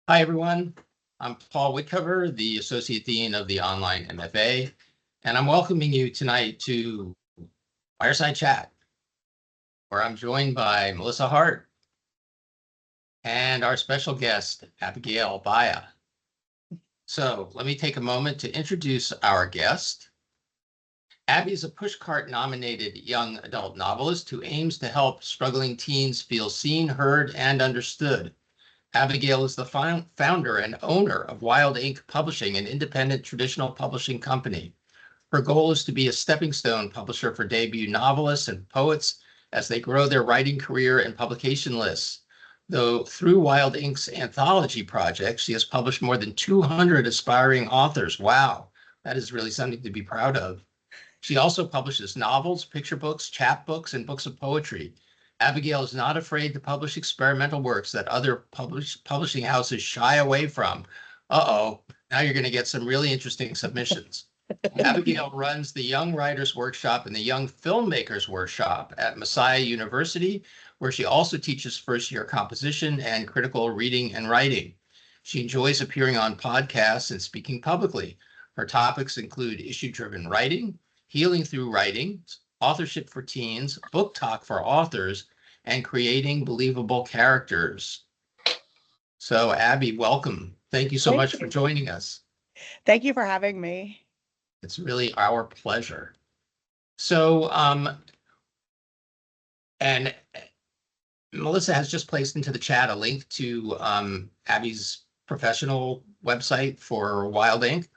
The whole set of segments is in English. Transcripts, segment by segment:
Hi, everyone. I'm Paul Witcover, the Associate Dean of the Online MFA, and I'm welcoming you tonight to Wireside Chat, where I'm joined by Melissa Hart and our special guest, Abigail Baia. So let me take a moment to introduce our guest. Abby is a pushcart-nominated young adult novelist who aims to help struggling teens feel seen, heard, and understood. Abigail is the founder and owner of Wild Ink Publishing, an independent traditional publishing company. Her goal is to be a stepping stone publisher for debut novelists and poets as they grow their writing career and publication lists. Though through Wild Ink's anthology project, she has published more than 200 aspiring authors. Wow, that is really something to be proud of. She also publishes novels, picture books, chapbooks, and books of poetry. Abigail is not afraid to publish experimental works that other publishing houses shy away from. Uh-oh, now you're going to get some really interesting submissions. Abigail runs the Young Writers Workshop and the Young Filmmakers Workshop at Messiah University, where she also teaches first-year composition and critical reading and writing. She enjoys appearing on podcasts and speaking publicly. Her topics include issue-driven writing, healing through writing, authorship for teens, book talk for authors, and creating believable characters. So, Abby, welcome. Thank you so Thank much you. for joining us. Thank you for having me. It's really our pleasure. So, and Melissa has just placed into the chat a link to Abby's professional website for Wild Ink.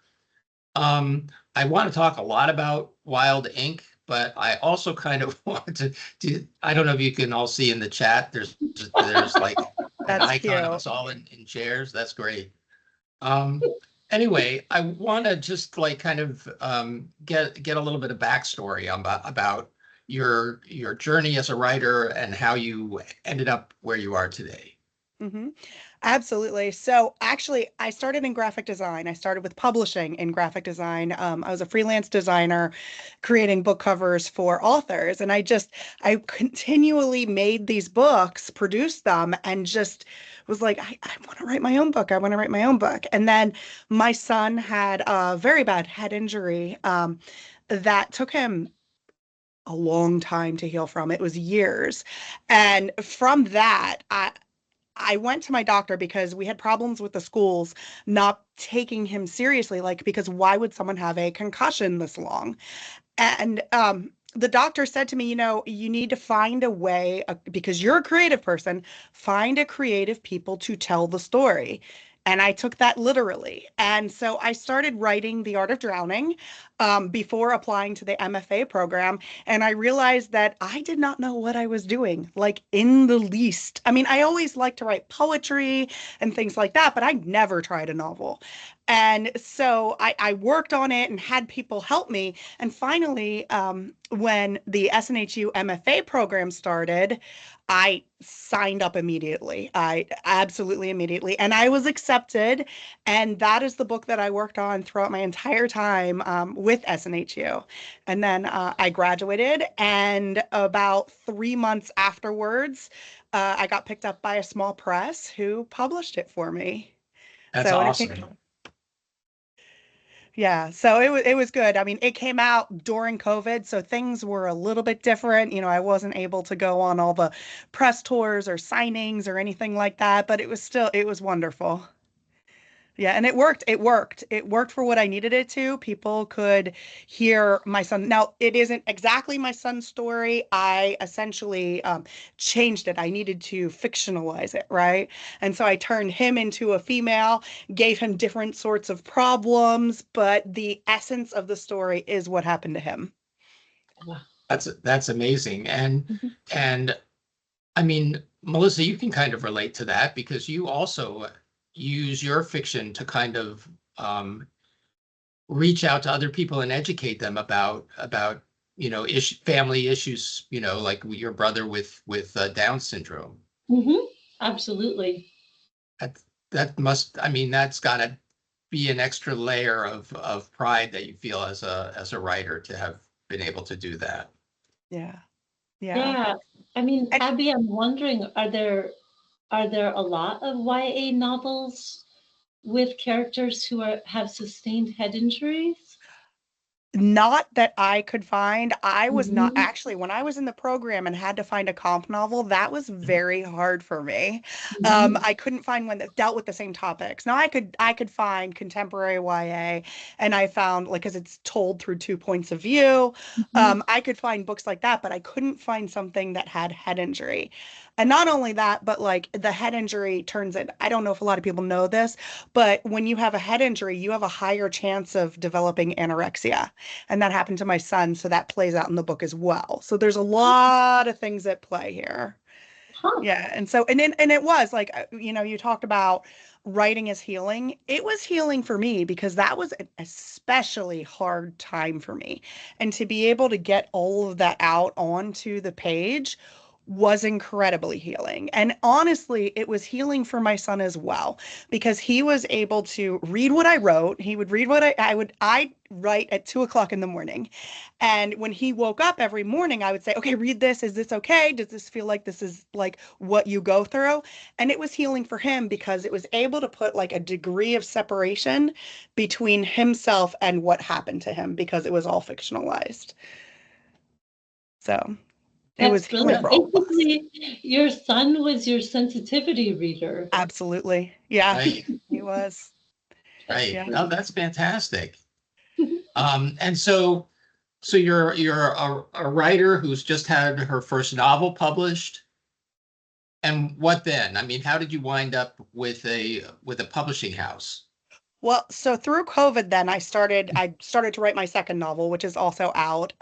I want to talk a lot about Wild Ink, but I also kind of want to do, I don't know if you can all see in the chat, there's like an icon of us all in chairs. That's great. Anyway, I want to just like kind of get a little bit of backstory about your journey as a writer and how you ended up where you are today. Mm-hmm. Absolutely. So actually, I started in graphic design. I started with publishing in graphic design. I was a freelance designer creating book covers for authors. And I continually made these books, produced them, and just was like, I want to write my own book. I want to write my own book. And then my son had a very bad head injury that took him a long time to heal from. It was years. And from that, I went to my doctor because we had problems with the schools not taking him seriously. Like, because why would someone have a concussion this long? And the doctor said to me, you need to find a way, because you're a creative person, find a creative people to tell the story. And I took that literally. And so I started writing The Art of Drowning before applying to the MFA program. And I realized that I did not know what I was doing, like in the least. I mean, I always liked to write poetry and things like that, but I never tried a novel. And so I worked on it and had people help me. And finally, when the SNHU MFA program started, I signed up immediately. I absolutely immediately. And I was accepted. And that is the book that I worked on throughout my entire time with SNHU. And then I graduated. And about 3 months afterwards, I got picked up by a small press who published it for me. That's awesome. Yeah, so it was good. I mean, it came out during COVID, so things were a little bit different. I wasn't able to go on all the press tours or signings or anything like that, but it was wonderful. Yeah, and it worked. It worked. It worked for what I needed it to. People could hear my son. Now, it isn't exactly my son's story. I essentially changed it. I needed to fictionalize it, right? And so I turned him into a female, gave him different sorts of problems, but the essence of the story is what happened to him. That's amazing. And I mean, Melissa, you can kind of relate to that because you also use your fiction to kind of reach out to other people and educate them about family issues, like your brother with Down syndrome. Mm-hmm. Absolutely. I mean, that's got to be an extra layer of pride that you feel as a writer to have been able to do that. Yeah. I mean, Abby, I'm wondering, are there are there a lot of YA novels with characters who have sustained head injuries? Not that I could find. I was not Mhm, actually, when I was in the program and had to find a comp novel, that was very hard for me. mhm, I couldn't find one that dealt with the same topics. Now I could find contemporary YA, and I found, like, because it's told through two points of view. mhm. I could find books like that, but I couldn't find something that had head injury. And not only that, but like the head injury turns it, I don't know if a lot of people know this, but when you have a head injury, you have a higher chance of developing anorexia. And that happened to my son, so that plays out in the book as well. So there's a lot of things at play here. Huh. Yeah, and it was like, you talked about writing as healing. It was healing for me because that was an especially hard time for me. And to be able to get all of that out onto the page was incredibly healing. And honestly, it was healing for my son as well because he was able to read what I wrote. He would read what I write at 2 o'clock in the morning. And when he woke up every morning, I would say, okay, read this. Is this okay? Does this feel like this is like what you go through? And it was healing for him because it was able to put like a degree of separation between himself and what happened to him because it was all fictionalized. So it was That's healing brilliant. for all of us. Basically, your son was your sensitivity reader. Absolutely. Yeah, Right, he was. That's right. Yeah. No, brilliant. that's fantastic. And so you're a writer who's just had her first novel published. And what then? I mean, how did you wind up with a publishing house? Well, so through COVID, then I started to write my second novel, which is also out,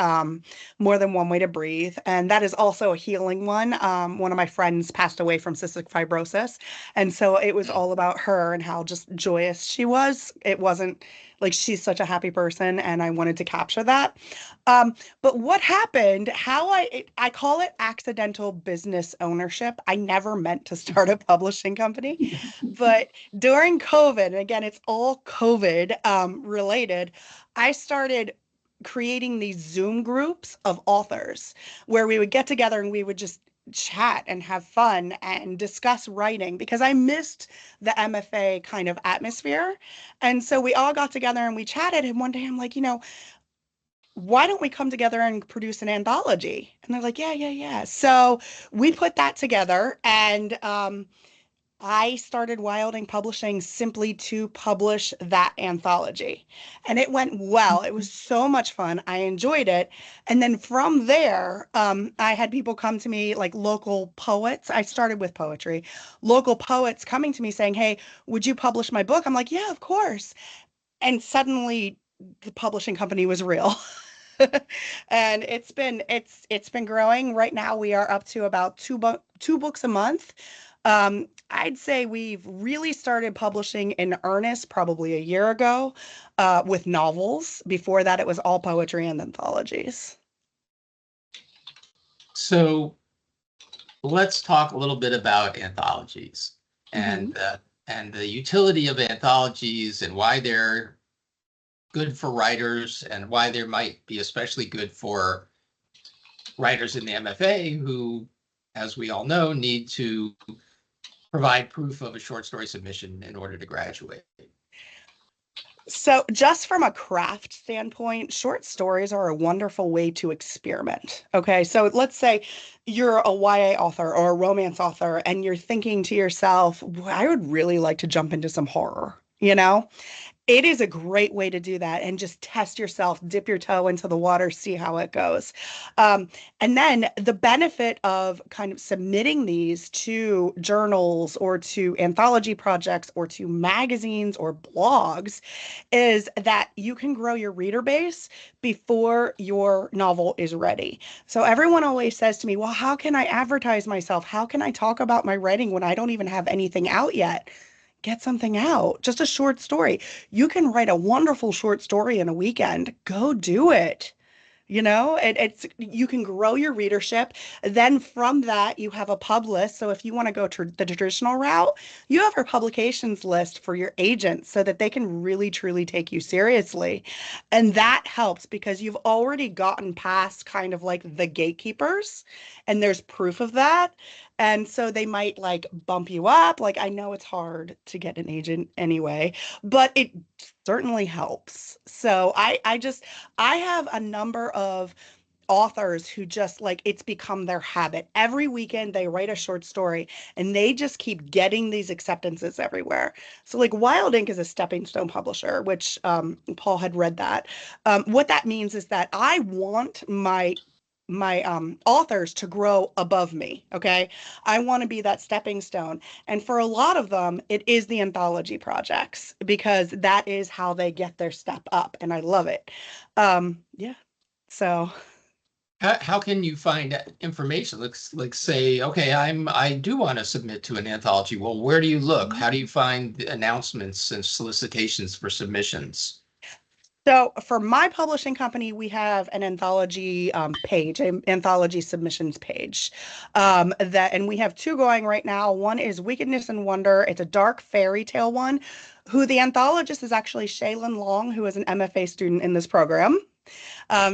More Than One Way to Breathe, and that is also a healing one. One of my friends passed away from cystic fibrosis, and so it was Mm. all about her and how just joyous she was. It wasn't like she's such a happy person, and I wanted to capture that. But what happened? I call it accidental business ownership. I never meant to start a publishing company, but during COVID, and again, it's all COVID related, I started creating these Zoom groups of authors where we would get together and we would just chat and have fun and discuss writing because I missed the MFA kind of atmosphere. And so we all got together and we chatted. And one day I'm like, why don't we come together and produce an anthology? And they're like, yeah, yeah, yeah. So we put that together and I started Wilding Publishing simply to publish that anthology. And it went well. It was so much fun. I enjoyed it. And then from there, I had people come to me, like local poets. I started with poetry, local poets coming to me saying, hey, would you publish my book? I'm like, yeah, of course. And suddenly the publishing company was real. And it's been growing. Right now we are up to about two books a month. I'd say we've really started publishing in earnest probably a year ago, with novels. Before that, it was all poetry and anthologies. So let's talk a little bit about anthologies Hmm. and the utility of anthologies and why they're good for writers and why they might be especially good for writers in the MFA who, as we all know, need to provide proof of a short story submission in order to graduate. So, just from a craft standpoint, short stories are a wonderful way to experiment. Okay, so let's say you're a YA author or a romance author, and you're thinking to yourself, I would really like to jump into some horror, It is a great way to do that and just test yourself, dip your toe into the water, see how it goes. And then the benefit of kind of submitting these to journals or to anthology projects or to magazines or blogs is that you can grow your reader base before your novel is ready. So everyone always says to me, well, how can I advertise myself? How can I talk about my writing when I don't even have anything out yet? Get something out, just a short story. You can write a wonderful short story in a weekend. Go do it. It's you can grow your readership. Then from that, you have a pub list. So if you want to go to the traditional route, you have a publications list for your agents so that they can really truly take you seriously. And that helps because you've already gotten past kind of like the gatekeepers, and there's proof of that. And so they might like bump you up. Like I know it's hard to get an agent anyway, but it certainly helps. So I have a number of authors who just like it's become their habit. Every weekend they write a short story and they just keep getting these acceptances everywhere. So like Wild Ink is a stepping stone publisher, which Paul had read that. What that means is that I want my authors to grow above me. Okay. I want to be that stepping stone. And for a lot of them, it is the anthology projects because that is how they get their step up. And I love it. Yeah. So How can you find that information? Like say, okay, I do want to submit to an anthology. Well, where do you look? How do you find the announcements and solicitations for submissions? So for my publishing company, we have an anthology page, an anthology submissions page. And we have two going right now. One is Wickedness and Wonder. It's a dark fairy tale one. Who the anthologist is actually Shaylin Long, who is an MFA student in this program.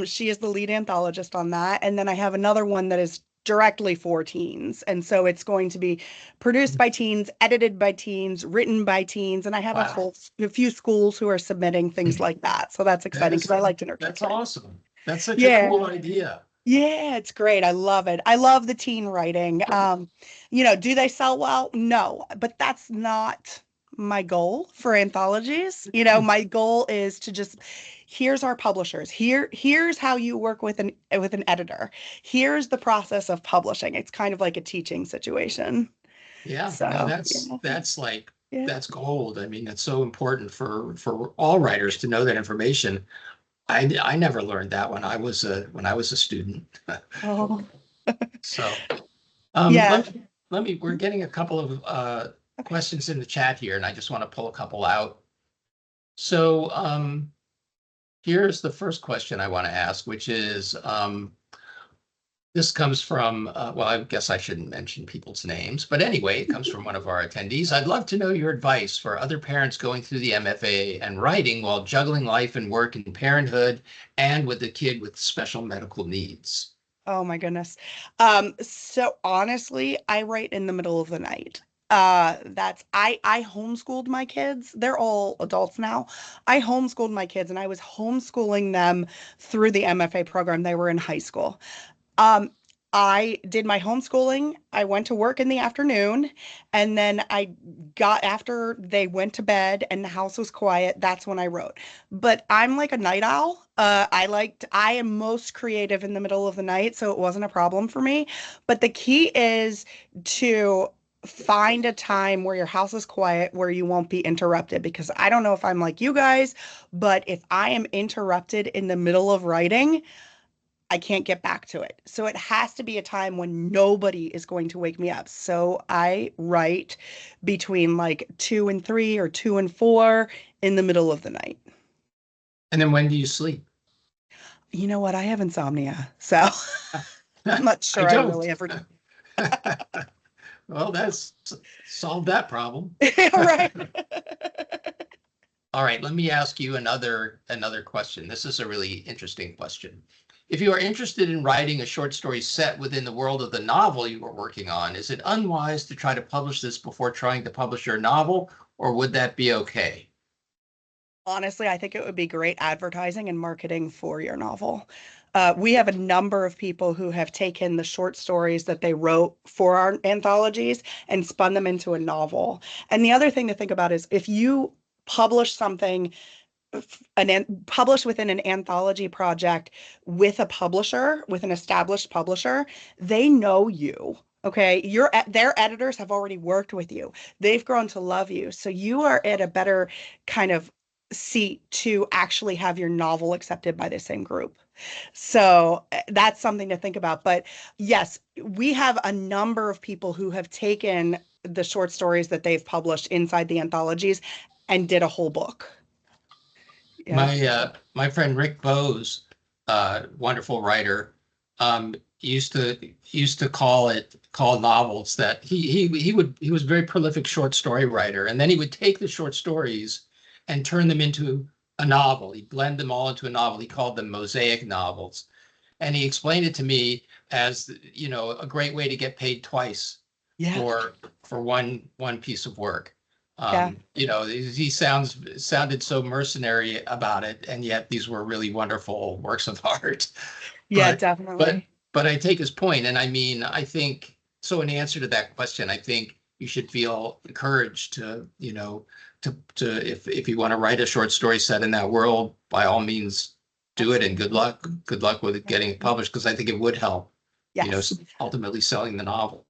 She is the lead anthologist on that. And then I have another one that is directly for teens. And so it's going to be produced by teens, edited by teens, written by teens. And I have Wow. a few schools who are submitting things like that. So that's exciting because I like to nurture That's kids. awesome. That's such a cool Yeah. idea. Yeah, it's great. I love it. I love the teen writing. Do they sell well? No, but that's not my goal for anthologies. My goal is to just here's our publishers. Here's how you work with an editor. Here's the process of publishing. It's kind of like a teaching situation. Yeah, no, So, that's like yeah. that's gold. I mean, it's so important for all writers to know that information. I never learned that when I was a student. Oh, So yeah. we're getting a couple of Okay. questions in the chat here, and I just want to pull a couple out. So here's the first question I want to ask, which is this comes from, well, I guess I shouldn't mention people's names, but anyway, it comes from one of our attendees. I'd love to know your advice for other parents going through the MFA and writing while juggling life and work and parenthood and with a kid with special medical needs. Oh my goodness. So honestly, I write in the middle of the night. I homeschooled my kids. They're all adults now. I homeschooled my kids and I was homeschooling them through the MFA program. They were in high school. Um, I did my homeschooling. I went to work in the afternoon, and then I got after they went to bed and the house was quiet. That's when I wrote. But I'm like a night owl. I am most creative in the middle of the night, so it wasn't a problem for me. But the key is to find a time where your house is quiet, where you won't be interrupted. Because I don't know if I'm like you guys, but if I am interrupted in the middle of writing, I can't get back to it. So it has to be a time when nobody is going to wake me up. So I write between like 2 and 3 or 2 and 4 in the middle of the night. And then when do you sleep? You know what? I have insomnia. So I'm not sure I don't. really ever do. Well, that's solved that problem. Right. All right, let me ask you another question. This is a really interesting question. If you are interested in writing a short story set within the world of the novel you are working on, is it unwise to try to publish this before trying to publish your novel, or would that be okay? Honestly, I think it would be great advertising and marketing for your novel. We have a number of people who have taken the short stories that they wrote for our anthologies and spun them into a novel. And the other thing to think about is if you publish something, publish within an anthology project with a publisher, with an established publisher, they know you. Okay, their editors have already worked with you. They've grown to love you. So you are at a better kind of seat to actually have your novel accepted by the same group. So that's something to think about. But yes, we have a number of people who have taken the short stories that they've published inside the anthologies and did a whole book. Yeah. My friend Rick Bowes, wonderful writer, used to call novels that he was a very prolific short story writer, and then he would take the short stories and turn them into a novel. He'd blend them all into a novel. He called them mosaic novels, and he explained it to me as a great way to get paid twice Yeah. for one piece of work. Yeah. You know, he sounded so mercenary about it, and yet these were really wonderful works of art. Yeah, But definitely. but I take his point, and I mean, I think so. In answer to that question, I think you should feel encouraged to, you know, to if you want to write a short story set in that world, by all means, do it, and good luck. Good luck with it getting it published, because I think it would help, you know, Yes. ultimately selling the novel.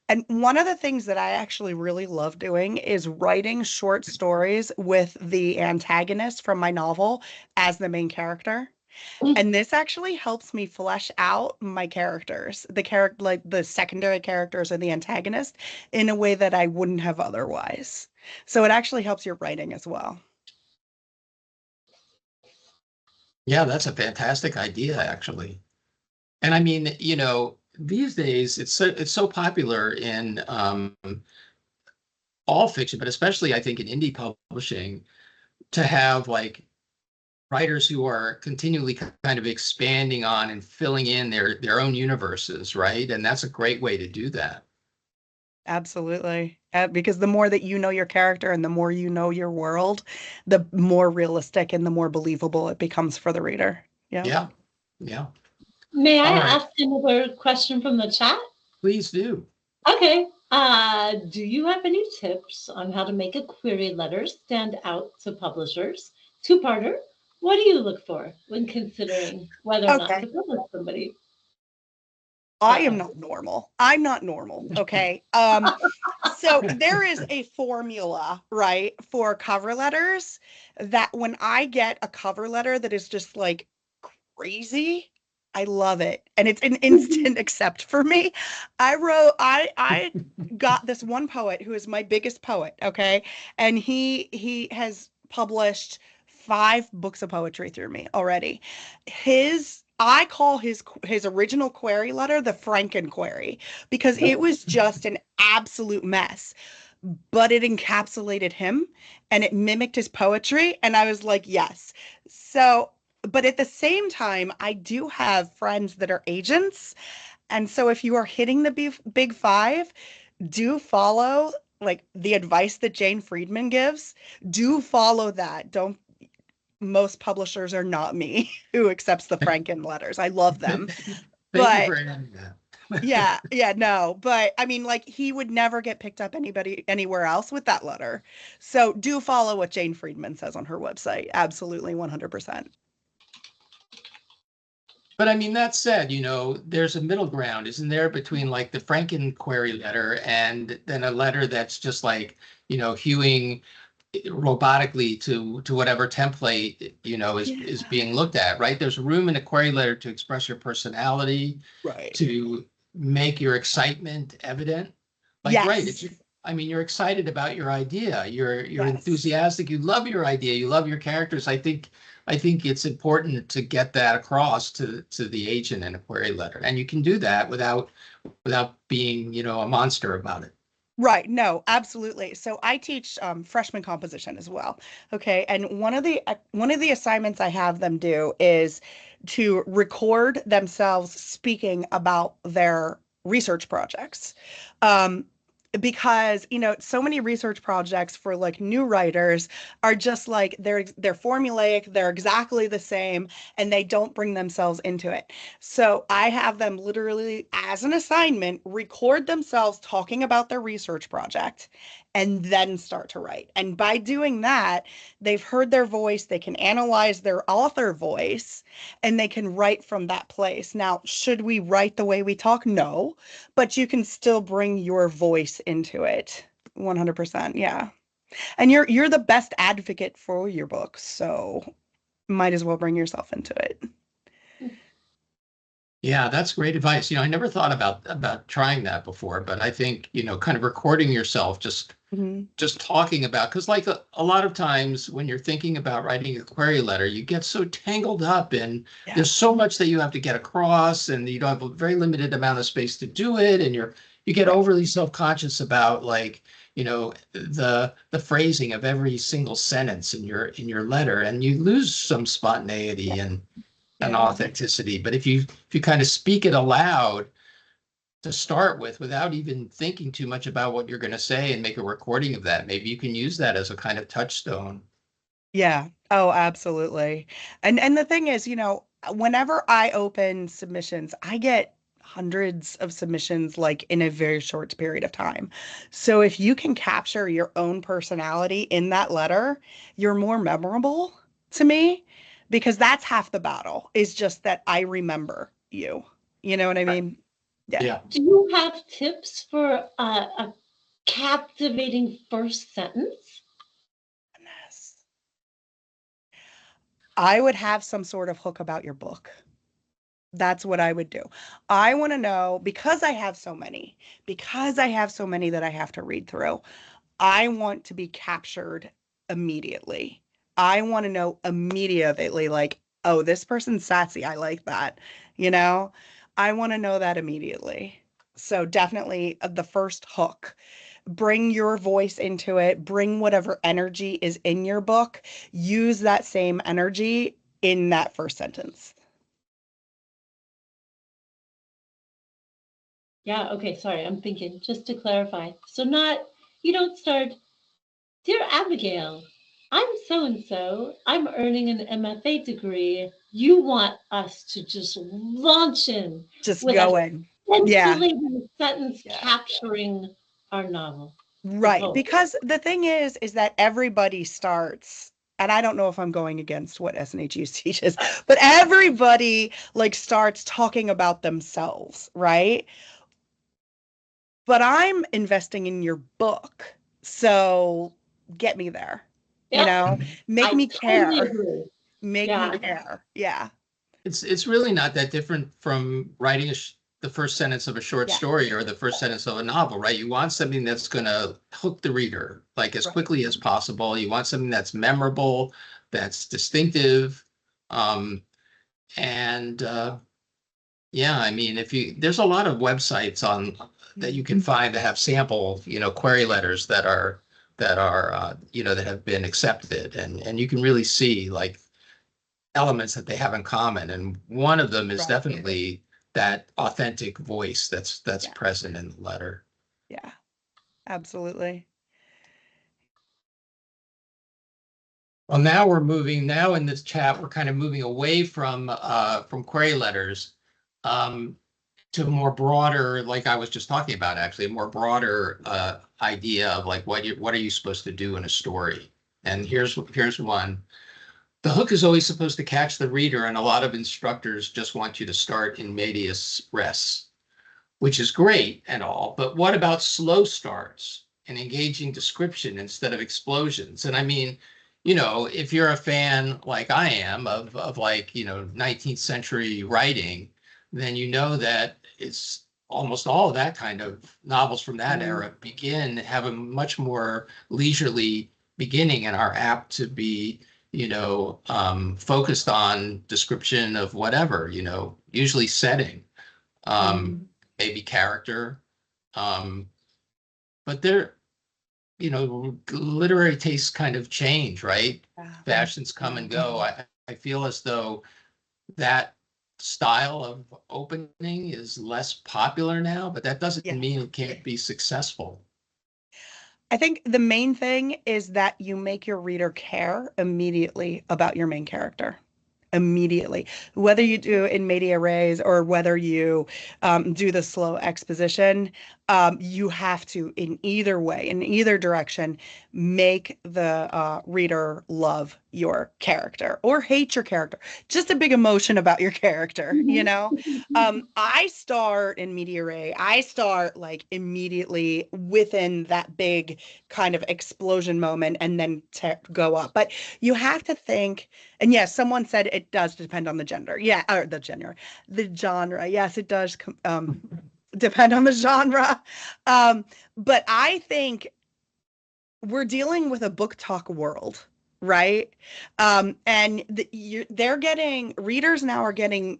And one of the things that I actually really love doing is writing short stories with the antagonist from my novel as the main character. And this actually helps me flesh out my characters, the character, like the secondary characters or the antagonist, in a way that I wouldn't have otherwise. So it actually helps your writing as well. Yeah, that's a fantastic idea, actually. And I mean, you know, these days it's so popular in all fiction, but especially I think in indie publishing, to have like writers who are continually kind of expanding on and filling in their own universes, right? And that's a great way to do that. Absolutely. Because the more that you know your character and the more you know your world, the more realistic and the more believable it becomes for the reader. Yeah. Yeah. Yeah. May I All right. ask another question from the chat? Please do. Okay. Do you have any tips on how to make a query letter stand out to publishers? Two-parter. What do you look for when considering whether or not Okay. to publish somebody? I am not normal. I'm not normal. Okay. So there is a formula, right, for cover letters that when I get a cover letter that is just like crazy, I love it. And it's an instant accept for me. I got this one poet who is my biggest poet, okay? And he has published 5 books of poetry through me already. I call his original query letter the Franken query because it was just an absolute mess, but it encapsulated him and it mimicked his poetry. And I was like, yes. So, but at the same time, I do have friends that are agents. And so if you are hitting the big five, do follow like the advice that Jane Friedman gives. Do follow that. Don't Most publishers are not me who accepts the Franken letters. I love them. Thank you But for adding that. yeah, no. But I mean, like he would never get picked up anywhere else with that letter. So do follow what Jane Friedman says on her website. Absolutely 100%. But I mean, that said, you know, there's a middle ground, isn't there, between like the Franken query letter and then a letter that's just like, you know, hewing robotically to whatever template, you know, is being looked at, right? There's room in a query letter to express your personality, Right. to make your excitement evident. Like, right, Yes. I mean, you're excited about your idea. You're Yes. enthusiastic. You love your idea. You love your characters. I think it's important to get that across to the agent in a query letter, and you can do that without being, you know, a monster about it. Right. No, absolutely. So I teach freshman composition as well. Okay. And one of the assignments I have them do is to record themselves speaking about their research projects. Um, because so many research projects for like new writers are just like they're formulaic, they're exactly the same, and they don't bring themselves into it. So I have them literally, as an assignment, record themselves talking about their research project and then start to write. And by doing that, they've heard their voice, they can analyze their author voice, and they can write from that place. Now, should we write the way we talk? No, but you can still bring your voice into it. 100%. Yeah. And you're the best advocate for your book, so might as well bring yourself into it. Yeah, that's great advice. You know, I never thought about trying that before, but I think, you know, kind of recording yourself, Mhm. just talking about, because like a lot of times when you're thinking about writing a query letter, you get so tangled up and Yeah. there's so much that you have to get across, and you don't have a very limited amount of space to do it, and you get Right. overly self-conscious about, like, you know, the phrasing of every single sentence in your letter, and you lose some spontaneity and Yeah. authenticity. But if you kind of speak it aloud, to start with without even thinking too much about what you're going to say and make a recording of that. Maybe you can use that as a kind of touchstone. Yeah. Oh, absolutely. And the thing is, whenever I open submissions, I get hundreds of submissions like in a very short period of time. So if you can capture your own personality in that letter, you're more memorable to me because that's half the battle is just that I remember you. You know what I mean? Yeah. Yeah. Do you have tips for a captivating first sentence? Goodness. I would have some sort of hook about your book. That's what I would do. I want to know because I have so many that I have to read through. I want to be captured immediately. I want to know immediately, like, oh, this person's sassy. I like that. You know, I want to know that immediately. So definitely the first hook. Bring your voice into it, bring whatever energy is in your book, use that same energy in that first sentence. Yeah, okay, sorry, I'm thinking, just to clarify. So you don't start, Dear Abigail, I'm so and so. I'm earning an MFA degree. You want us to just launch in Just with a going. Yeah. scintillating sentence Yeah. capturing our novel, the Right. poem. Because the thing is that everybody starts, and I don't know if I'm going against what SNHUs teaches, but everybody like starts talking about themselves, right? But I'm investing in your book. So get me there, Yep, make I me totally care, agree. make me Yeah. care. Yeah. It's really not that different from writing the first sentence of a short Yeah. story or the first sentence of a novel, right? You want something that's going to hook the reader like as Right. quickly as possible. You want something that's memorable, that's distinctive. And yeah, I mean, there's a lot of websites on that you can find that have sample, query letters that have been accepted, and you can really see like elements that they have in common. And one of them is Right. definitely that authentic voice that's Yeah. present in the letter. Yeah. Absolutely. Well, now in this chat, we're kind of moving away from query letters um, to a more broader, like I was just talking about, actually, a more broader idea of like what are you supposed to do in a story? And here's one. The hook is always supposed to catch the reader, and a lot of instructors just want you to start in medias res, which is great and all, but what about slow starts and engaging description instead of explosions? And I mean, if you're a fan like I am of like, 19th century writing, then you know that it's almost all of that kind of novels from that era have a much more leisurely beginning and are apt to be, focused on description of whatever, usually setting. Um, maybe character. Um, but literary tastes kind of change, right? Yeah. Fashions come and go. I feel as though that style of opening is less popular now, but that doesn't Yeah. mean it can't be successful. I think the main thing is that you make your reader care immediately about your main character. Immediately, whether you do in media res or whether you do the slow exposition, you have to, in either way, in either direction, make the reader love your character or hate your character. Just a big emotion about your character. I start in media res. I start like immediately within that big kind of explosion moment and then go up. But you have to think. And yes, someone said it does depend on the gender. Yeah, or the genre. Yes, it does depend on the genre. But I think we're dealing with a book talk world, right? And readers now are getting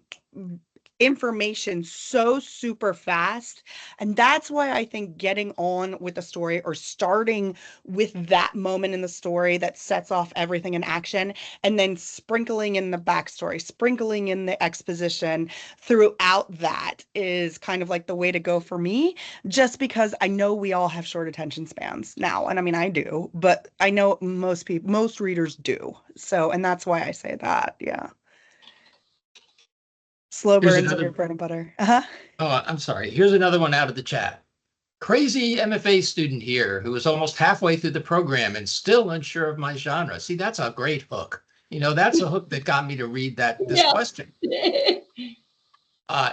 information so super fast. And that's why I think getting on with the story or starting with that moment in the story that sets off everything in action and then sprinkling in the backstory, sprinkling in the exposition throughout that is kind of like the way to go for me, just because I know we all have short attention spans now. And I mean, I do, but I know most people, most readers do. So, and that's why I say that. Yeah. Slow Here's burns are another. your bread and butter. Uh-huh. Oh, I'm sorry. Here's another one out of the chat. Crazy MFA student here who is almost halfway through the program and still unsure of my genre. See, that's a great hook. You know, that's a hook that got me to read this question.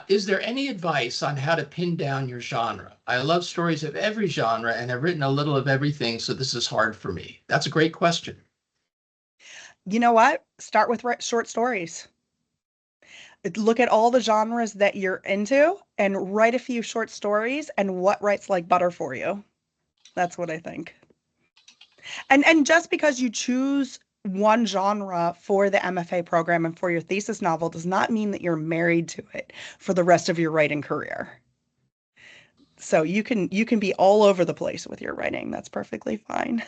Is there any advice on how to pin down your genre? I love stories of every genre and have written a little of everything, so this is hard for me. That's a great question. You know what? Start with short stories. Look at all the genres that you're into and write a few short stories and what writes like butter for you. That's what I think. And just because you choose one genre for the MFA program and for your thesis novel does not mean that you're married to it for the rest of your writing career. So you can be all over the place with your writing. That's perfectly fine.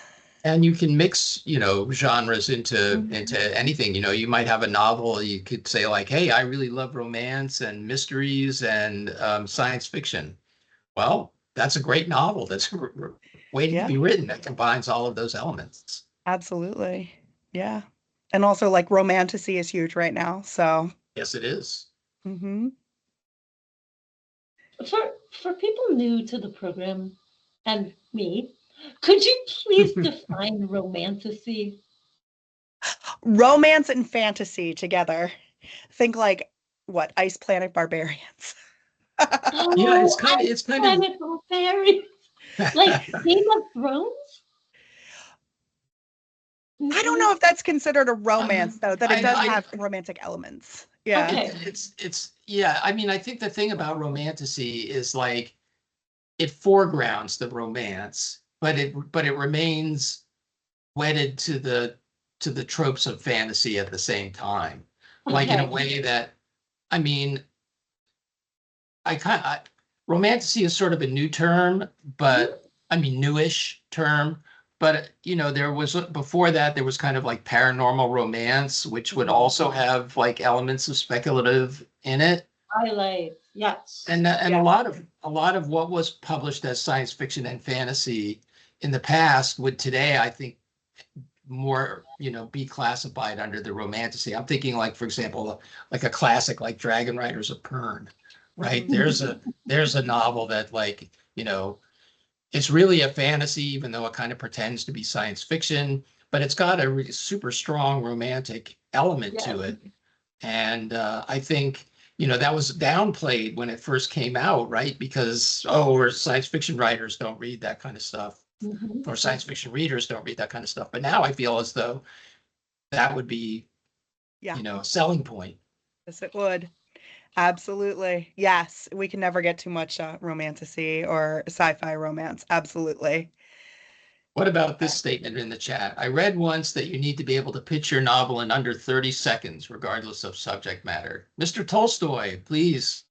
And you can mix, genres into anything. You might have a novel. You could say like, hey, I really love romance and mysteries and science fiction. Well, that's a great novel. That's waiting to be written that combines all of those elements. Absolutely. Yeah. And also like romantasy is huge right now. So yes, it is. Mm-hmm. For people new to the program and me, could you please define romantasy? Romance and fantasy together. Think like what? Ice Planet Barbarians. Yeah, it's kind of barbarians. Like Game of Thrones? I don't know if that's considered a romance though, that it does have romantic elements. Yeah. Okay. It's yeah. I mean, I think the thing about romantasy is like it foregrounds the romance, but it remains wedded to the tropes of fantasy at the same time. Like in a way that, I mean, romantasy is sort of a new term, but I mean, newish term. But, there was before that, there was kind of like paranormal romance, which would also have like elements of speculative in it. Highlight, yes. And a lot of what was published as science fiction and fantasy in the past would today, I think, more, be classified under the romantasy. I'm thinking like, for example, like a classic like Dragon Riders of Pern, right? There's a novel that like, it's really a fantasy, even though it kind of pretends to be science fiction, but it's got a really super strong romantic element to it. And I think, that was downplayed when it first came out, right? Because, or science fiction writers don't read that kind of stuff, or science fiction readers don't read that kind of stuff. But now I feel as though that would be, a selling point. Yes, it would. Absolutely. Yes. We can never get too much romantasy or sci-fi romance. Absolutely. What about this statement in the chat? I read once that you need to be able to pitch your novel in under 30 seconds, regardless of subject matter. Mr. Tolstoy, please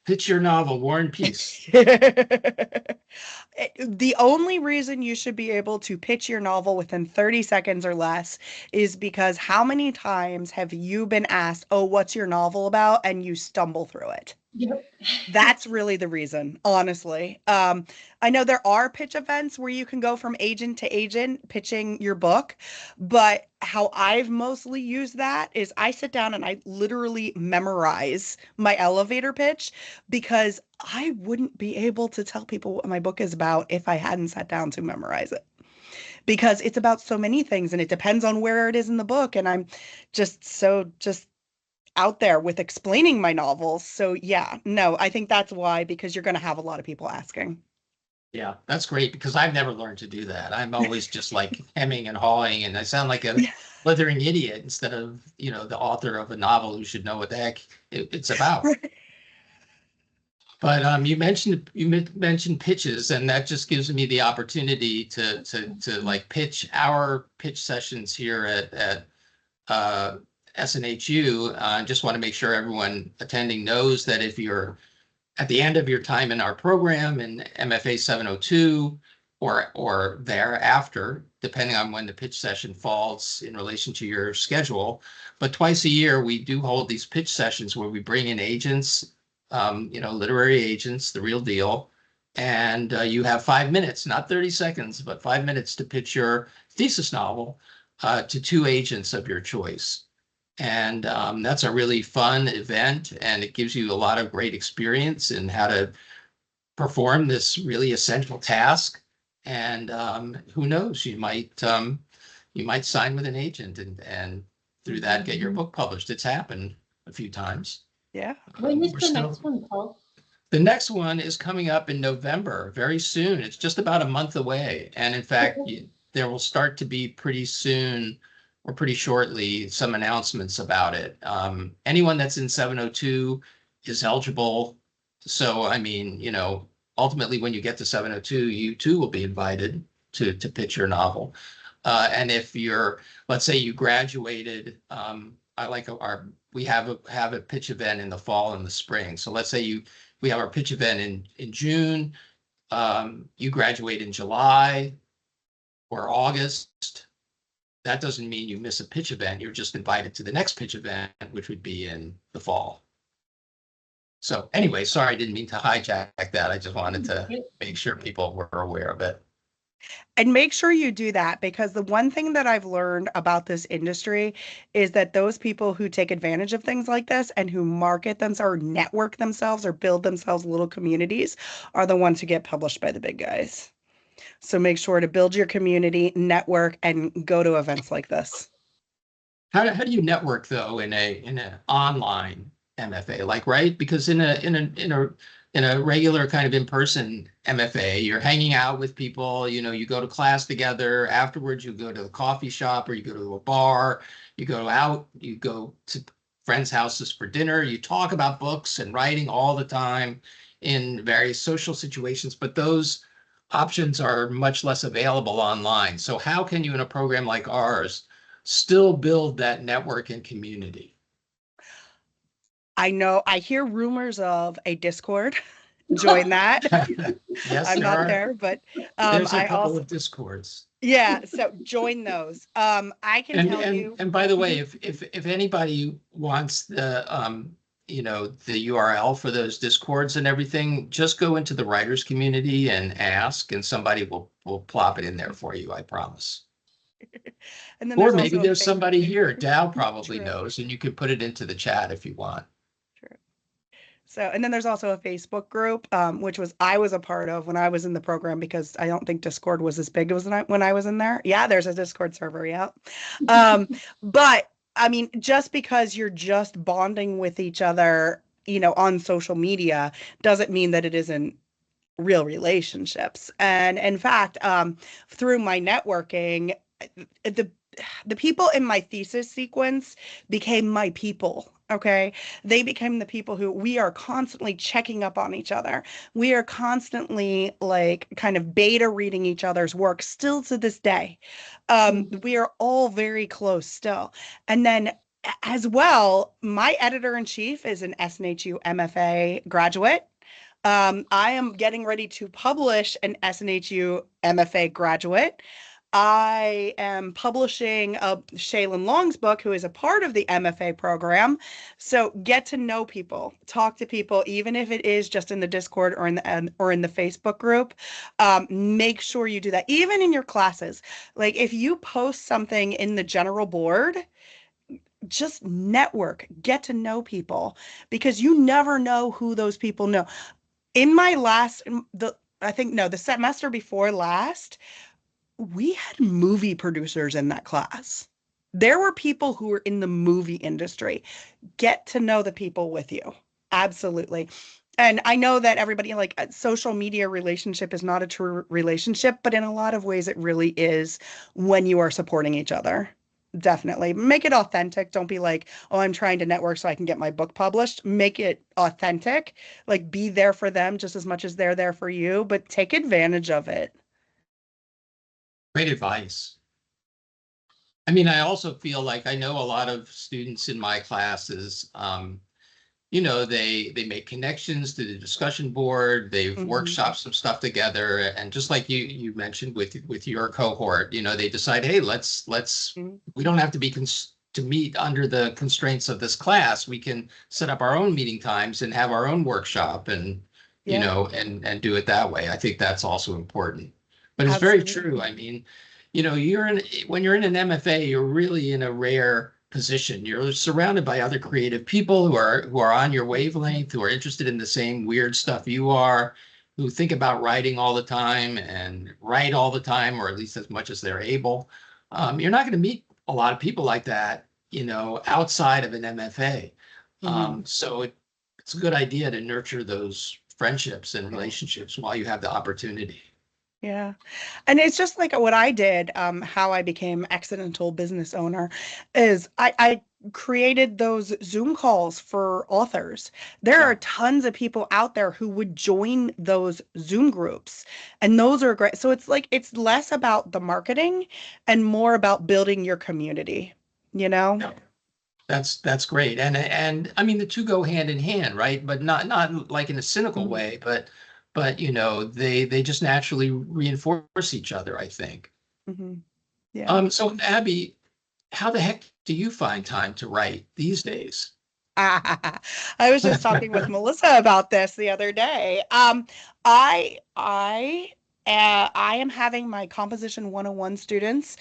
pitch your novel, War and Peace. The only reason you should be able to pitch your novel within 30 seconds or less is because how many times have you been asked, oh, what's your novel about? And you stumble through it. Yep. That's really the reason, honestly. I know there are pitch events where you can go from agent to agent pitching your book, but how I've mostly used that is I sit down and I literally memorize my elevator pitch because I wouldn't be able to tell people what my book is about if I hadn't sat down to memorize it. Because it's about so many things and it depends on where it is in the book. And I'm just out there with explaining my novels. So yeah, no, I think that's why, because you're going to have a lot of people asking. Yeah, that's great because I've never learned to do that. I'm always just like hemming and hawing and I sound like a blithering idiot instead of, the author of a novel who should know what the heck it's about. Right. But you mentioned pitches, and that just gives me the opportunity to like pitch our pitch sessions here at SNHU, I just want to make sure everyone attending knows that if you're at the end of your time in our program in MFA 702 or thereafter, depending on when the pitch session falls in relation to your schedule. But twice a year, we do hold these pitch sessions where we bring in agents, literary agents, the real deal. And you have 5 minutes, not 30 seconds, but 5 minutes to pitch your thesis novel to two agents of your choice. And that's a really fun event, and it gives you a lot of great experience in how to perform this really essential task. And who knows, you might sign with an agent and through that get your book published. It's happened a few times. Yeah. When is We're the still- next one, Paul? The next one is coming up in November, very soon. It's just about a month away. And in fact, there will start to be pretty soon or pretty shortly some announcements about it. Anyone that's in 702 is eligible. So, I mean, ultimately when you get to 702, you too will be invited to pitch your novel. And if let's say you graduated, we have a pitch event in the fall and the spring. So let's say we have our pitch event in June, you graduate in July or August. That doesn't mean you miss a pitch event. You're just invited to the next pitch event, which would be in the fall. So anyway, sorry, I didn't mean to hijack that. I just wanted to make sure people were aware of it. And make sure you do that, because the one thing that I've learned about this industry is that those people who take advantage of things like this and who market themselves or network themselves or build themselves little communities are the ones who get published by the big guys. So make sure to build your community, network, and go to events like this. How do you network though in an online MFA, like, right? Because in a regular kind of in-person MFA, you're hanging out with people, you go to class together. Afterwards, you go to the coffee shop or you go to a bar, you go out, you go to friends' houses for dinner, you talk about books and writing all the time in various social situations, but those options are much less available online. So how can you, in a program like ours, still build that network and community? I know I hear rumors of a Discord. Join that. Yes, I'm not there, but there's a I couple also, of Discords. yeah, so join those. I can tell you. And by the way, if anybody wants the the URL for those Discords and everything, just go into the writers community and ask, and somebody will plop it in there for you, I promise. And then Or there's maybe also a there's somebody here, Dow probably True. knows, and you can put it into the chat if you want. True. So, and then there's also a Facebook group, which I was a part of when I was in the program, because I don't think Discord was as big as when I was in there. Yeah, there's a Discord server. Yeah. But I mean, just because you're just bonding with each other, on social media doesn't mean that it isn't real relationships. And in fact, through my networking, the the people in my thesis sequence became my people. Okay. They became the people who we are constantly checking up on each other. We are constantly like kind of beta reading each other's work still to this day. We are all very close still. And then as well, my editor in chief is an SNHU MFA graduate. I am getting ready to publish an SNHU MFA graduate. I am publishing Shaylin Long's book, who is a part of the MFA program. So get to know people, talk to people, even if it is just in the Discord or in the Facebook group. Make sure you do that, even in your classes. Like if you post something in the general board, just network, get to know people, because you never know who those people know. In my the semester before last, we had movie producers in that class. There were people who were in the movie industry. Get to know the people with you. Absolutely. And I know that everybody, like, a social media relationship is not a true relationship, but in a lot of ways it really is when you are supporting each other. Definitely. Make it authentic. Don't be like, oh, I'm trying to network so I can get my book published. Make it authentic. Like, be there for them just as much as they're there for you, but take advantage of it. Great advice. I mean, I also feel like I know a lot of students in my classes, you know, they make connections to the discussion board, they've Mhm. workshopped some stuff together, and just like you mentioned with your cohort, you know, they decide, hey, Mhm. we don't have to be to meet under the constraints of this class. We can set up our own meeting times and have our own workshop and, you Yeah, know, and do it that way. I think that's also important. But it's very true. absolutely. I mean, you know, when you're in an MFA, you're really in a rare position. You're surrounded by other creative people who are on your wavelength, who are interested in the same weird stuff you are, who think about writing all the time and write all the time, or at least as much as they're able. You're not going to meet a lot of people like that, you know, outside of an MFA. Mhm. It's a good idea to nurture those friendships and relationships while you have the opportunity. Yeah. And it's just like what I did, how I became accidental business owner is I created those Zoom calls for authors. There are Yeah. tons of people out there who would join those Zoom groups, and those are great. So it's like it's less about the marketing and more about building your community, you know? Yeah. That's great. And I mean the two go hand in hand, right? But not like in a cynical Mhm. way, but you know, they just naturally reinforce each other, I think. Mhm. Yeah. So Abby, how the heck do you find time to write these days? I was just talking with Melissa about this the other day. I am having my composition 101 students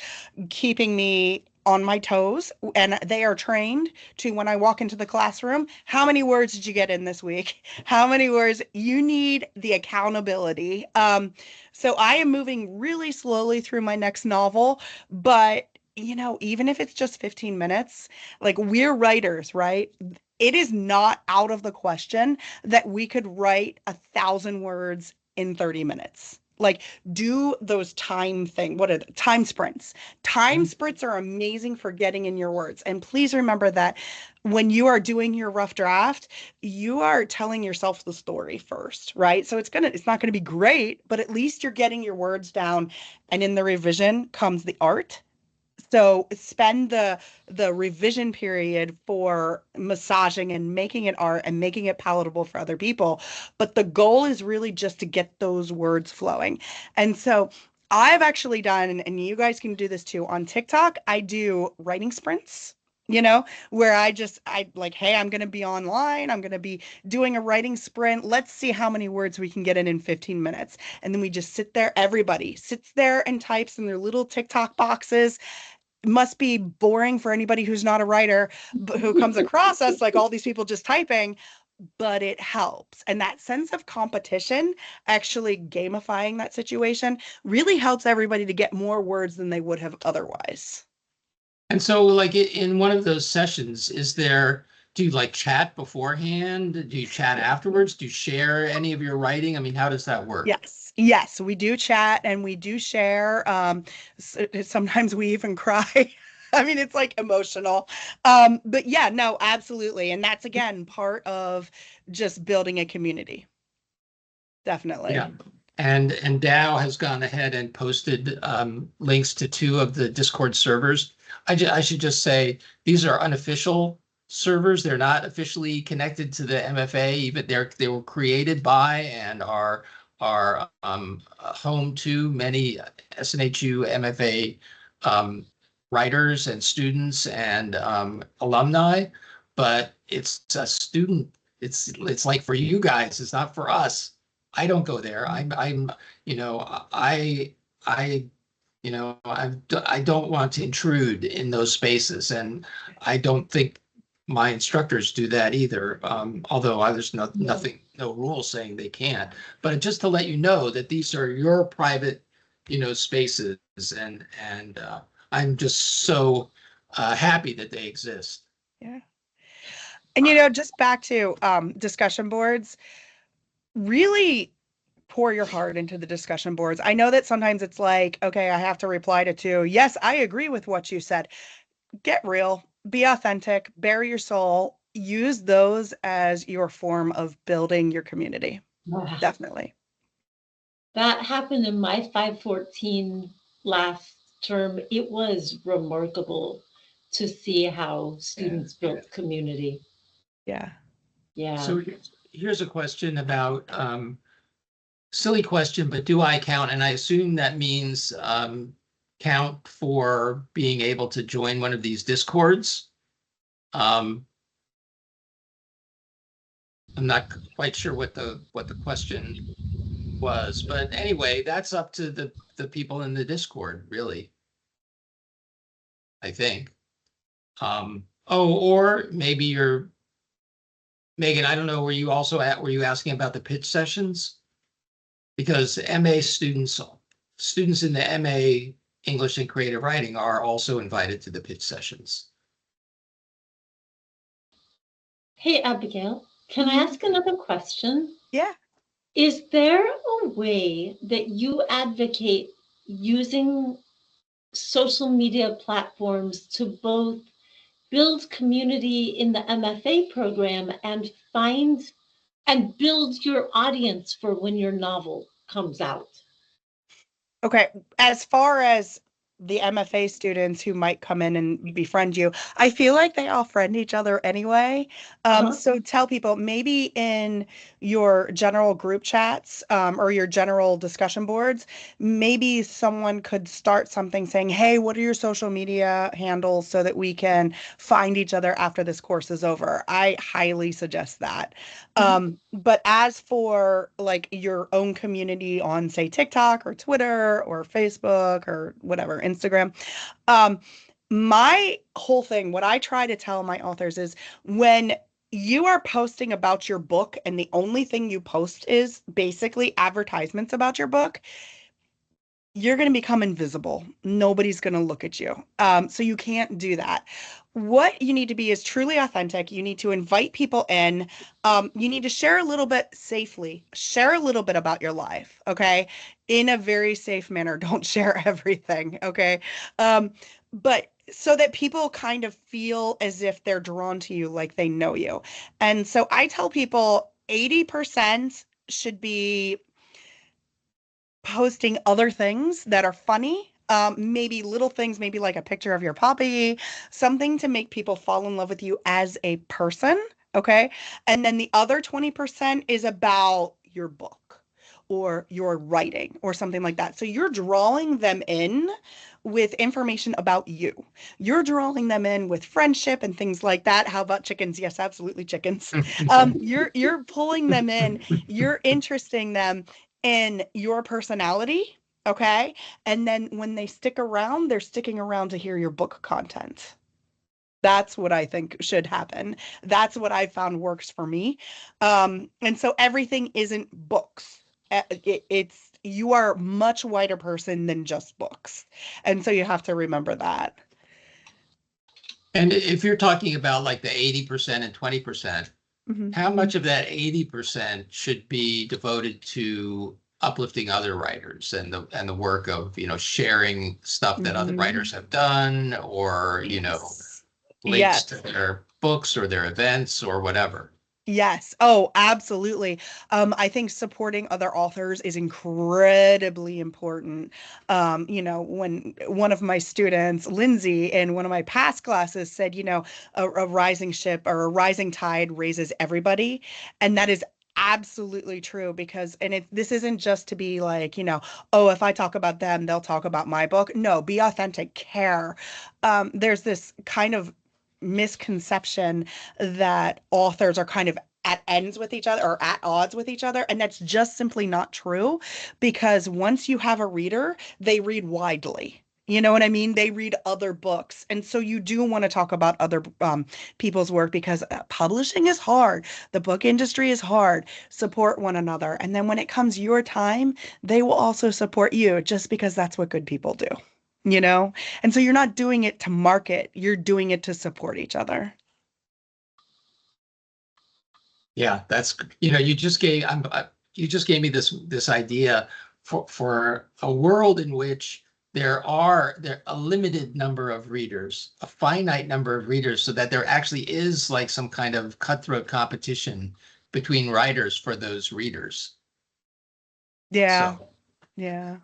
keeping me on my toes, and they are trained to when I walk into the classroom, how many words did you get in this week? How many words? You need the accountability. So I am moving really slowly through my next novel, but you know, even if it's just 15 minutes, like we're writers, right? It is not out of the question that we could write 1,000 words in 30 minutes. Like do those what are the time sprints? Time sprints are amazing for getting in your words. And please remember that when you are doing your rough draft, you are telling yourself the story first, right? So it's not gonna be great, but at least you're getting your words down. And in the revision comes the art. So spend the revision period for massaging and making it art and making it palatable for other people. But the goal is really just to get those words flowing. And so I've actually done, and you guys can do this too, on TikTok, I do writing sprints. Where I like, hey, I'm going to be online. I'm going to be doing a writing sprint. Let's see how many words we can get in 15 minutes. And then we just sit there. Everybody sits there and types in their little TikTok boxes. Must be boring for anybody who's not a writer, but who comes across us like all these people just typing, but it helps. And that sense of competition, actually gamifying that situation, really helps everybody to get more words than they would have otherwise. And so, like in one of those sessions, do you like chat beforehand? Do you chat afterwards? Do you share any of your writing? I mean, how does that work? Yes, yes, we do chat and we do share. Sometimes we even cry. I mean, it's like emotional. But yeah, no, absolutely. And that's again part of just building a community. Yeah. Definitely. And Dow has gone ahead and posted links to two of the Discord servers. I should just say these are unofficial servers. They're not officially connected to the MFA, even they were created by and are home to many SNHU MFA writers and students and alumni. But it's a student. It's like for you guys. It's not for us. I don't go there. You know, I, I don't want to intrude in those spaces, and I don't think my instructors do that either. Although there's nothing, no rule saying they can't. But just to let you know that these are your private, you know, spaces, and I'm just so happy that they exist. Yeah. And just back to discussion boards, really pour your heart into the discussion boards. I know that sometimes it's like, okay, I have to reply to two. Yes, I agree with what you said. Get real, be authentic, bare your soul. Use those as your form of building your community. Wow. Definitely. That happened in my 514 last term, it was remarkable to see how students built community. Yeah. Yeah. So here's a question about, silly question, but do I count? And I assume that means count for being able to join one of these discords. I'm not quite sure what the question was, but anyway, that's up to the people in the Discord, really, I think. Or maybe you're, Megan, I don't know, were you asking about the pitch sessions? Because MA students in the MA English and Creative Writing are also invited to the pitch sessions. Hey, Abigail, can I ask another question? Yeah. Is there a way that you advocate using social media platforms to both build community in the MFA program and build your audience for when your novel comes out? Okay, as far as the MFA students who might come in and befriend you, I feel like they all friend each other anyway. So tell people maybe in your general group chats or your general discussion boards, maybe someone could start something saying, hey, what are your social media handles so that we can find each other after this course is over? I highly suggest that. But as for like your own community on, say, TikTok or Twitter or Facebook or whatever, Instagram, um, my whole thing, what I try to tell my authors is when you are posting about your book and the only thing you post is basically advertisements about your book, you're going to become invisible. Nobody's going to look at you. So you can't do that. What you need to be is truly authentic. You need to invite people in. You need to share a little bit safely, share a little bit about your life, okay? In a very safe manner. Don't share everything, okay? But so that people kind of feel as if they're drawn to you, like they know you. And so I tell people 80% should be posting other things that are funny. Maybe little things, maybe like a picture of your puppy, something to make people fall in love with you as a person. Okay. And then the other 20% is about your book or your writing or something like that. So you're drawing them in with information about you. You're drawing them in with friendship and things like that. How about chickens? Yes, absolutely chickens. You're pulling them in, you're interesting them in your personality, okay? And then when they stick around, they're sticking around to hear your book content. That's what I think should happen. That's what I found works for me. And so everything isn't books. It's you are a much wider person than just books. And so you have to remember that. And if you're talking about like the 80% and 20%, how much of that 80% should be devoted to uplifting other writers and the work of, sharing stuff that other writers have done, or, links to their books or their events or whatever? Yes. Oh, absolutely. I think supporting other authors is incredibly important. When one of my students, Lindsay, in one of my past classes said, a rising ship or a rising tide raises everybody. And that is absolutely true because, this isn't just to be like, oh, if I talk about them, they'll talk about my book. No, be authentic, care. There's this kind of misconception that authors are kind of at ends with each other or at odds with each other. And that's just simply not true because once you have a reader, they read widely. You know what I mean? They read other books. And so you do want to talk about other people's work because publishing is hard. The book industry is hard. Support one another. And then when it comes your time, they will also support you just because that's what good people do. And so you're not doing it to market, you're doing it to support each other. Yeah, that's, you just gave me this idea for a world in which there a limited number of readers, a finite number of readers, so that there actually is like some kind of cutthroat competition between writers for those readers. Yeah. So, Yeah.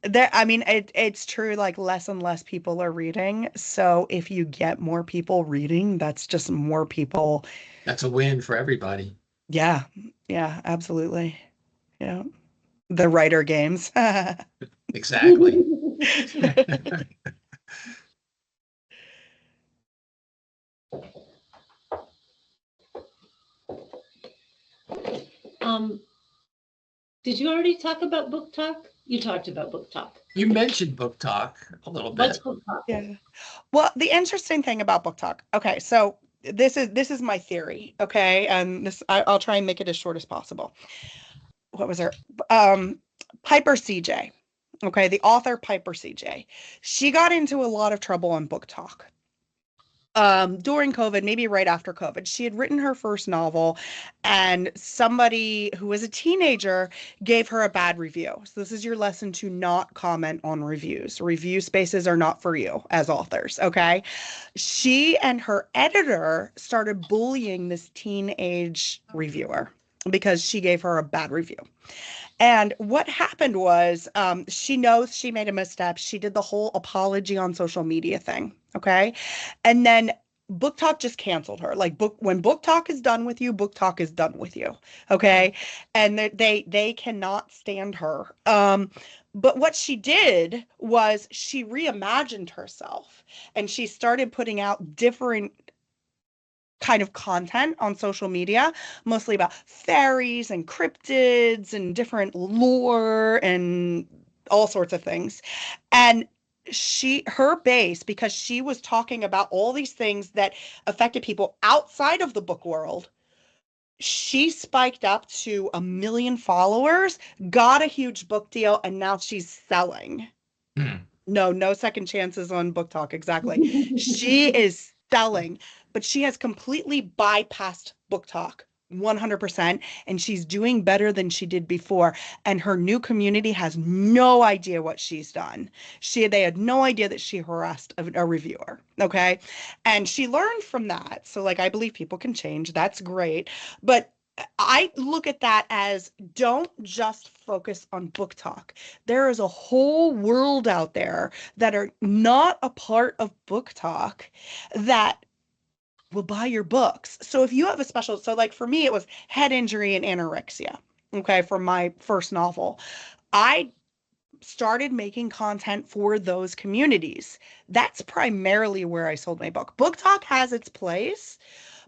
I mean, it's true, like less and less people are reading. So if you get more people reading, that's just more people. That's a win for everybody. Yeah, yeah, absolutely. Yeah. The writer games. Exactly. Um, did you already talk about book talk? You talked about book talk. You mentioned book talk a little What's bit. book talk? Yeah. Well, the interesting thing about book talk. Okay, so this is my theory, okay? And I'll try and make it as short as possible. What was her? Um, Piper CJ. Okay, the author Piper CJ. She got into a lot of trouble on book talk. During COVID, maybe right after COVID, she had written her first novel, and somebody who was a teenager gave her a bad review. So this is your lesson to not comment on reviews. Review spaces are not for you as authors, okay? She and her editor started bullying this teenage reviewer because she gave her a bad review. And what happened was, she knows she made a misstep. She did the whole apology on social media thing. Okay. And then Book Talk just canceled her. Like when Book Talk is done with you, Book Talk is done with you. Okay. And they cannot stand her. But what she did was she reimagined herself and she started putting out different kind of content on social media, mostly about fairies and cryptids and different lore and all sorts of things. And her base, because she was talking about all these things that affected people outside of the book world, she spiked up to 1 million followers, got a huge book deal, and now she's selling. Hmm. No, no second chances on book talk. Exactly. She is selling, but she has completely bypassed book talk 100%, and she's doing better than she did before. And her new community has no idea what she's done. They had no idea that she harassed a reviewer. Okay. And she learned from that. So, like, I believe people can change. That's great. But I look at that as don't just focus on book talk. There is a whole world out there that are not a part of book talk that will buy your books. So if you have a special, so like for me, it was head injury and anorexia. Okay, for my first novel, I started making content for those communities. That's primarily where I sold my book. Book Talk has its place,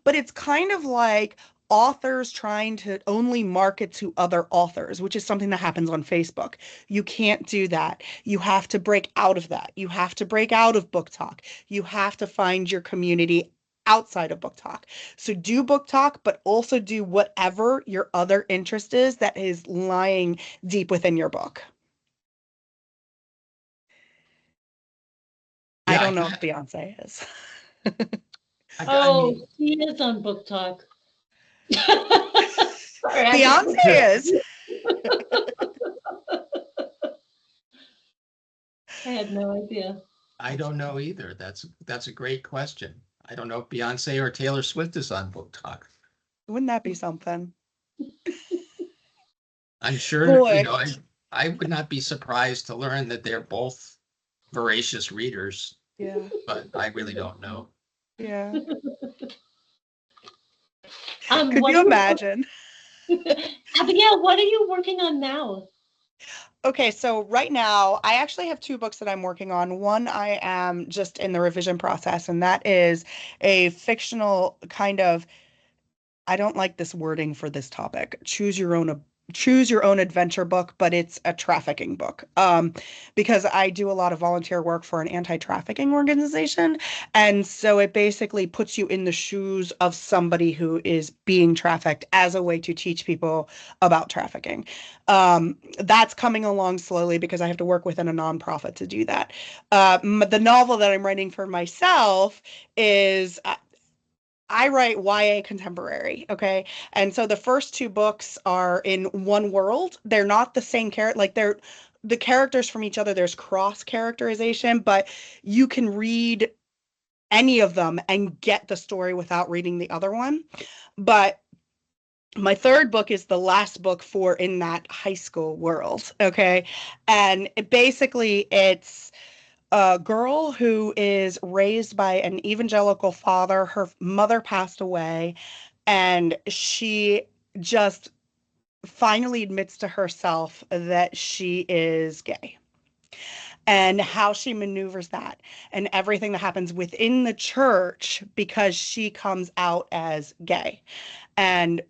but it's kind of like authors trying to only market to other authors, which is something that happens on Facebook. You can't do that. You have to break out of that. You have to break out of Book Talk. You have to find your community outside of Book Talk. So do Book Talk, but also do whatever your other interest is that is lying deep within your book. I Yeah, don't know if Beyonce is. I Oh, mean, she is on book talk. Sorry, I just Beyonce is. I had no idea. I don't know either. That's a great question. I don't know if Beyonce or Taylor Swift is on book talk. Wouldn't that be something? I'm sure, Boy. I would not be surprised to learn that they're both voracious readers, Yeah. but I really don't know. Yeah. Could What you are you, imagine? Abigail, what are you working on now? Okay, so right now I actually have two books that I'm working on. One I am just in the revision process, and that is a fictional kind of, I don't like this wording for this topic. Choose your own adventure book, but it's a trafficking book. Because I do a lot of volunteer work for an anti-trafficking organization, and so it basically puts you in the shoes of somebody who is being trafficked as a way to teach people about trafficking. That's coming along slowly because I have to work within a nonprofit to do that. The novel that I'm writing for myself is I write YA contemporary, okay? And so the first two books are in one world. They're not the same character, like they're the characters from each other. There's cross characterization, but you can read any of them and get the story without reading the other one. But My third book is the last book for in that high school world. Okay. And it's a girl who is raised by an evangelical father. Her mother passed away, and she just finally admits to herself that she is gay, and how she maneuvers that and everything that happens within the church because she comes out as gay, and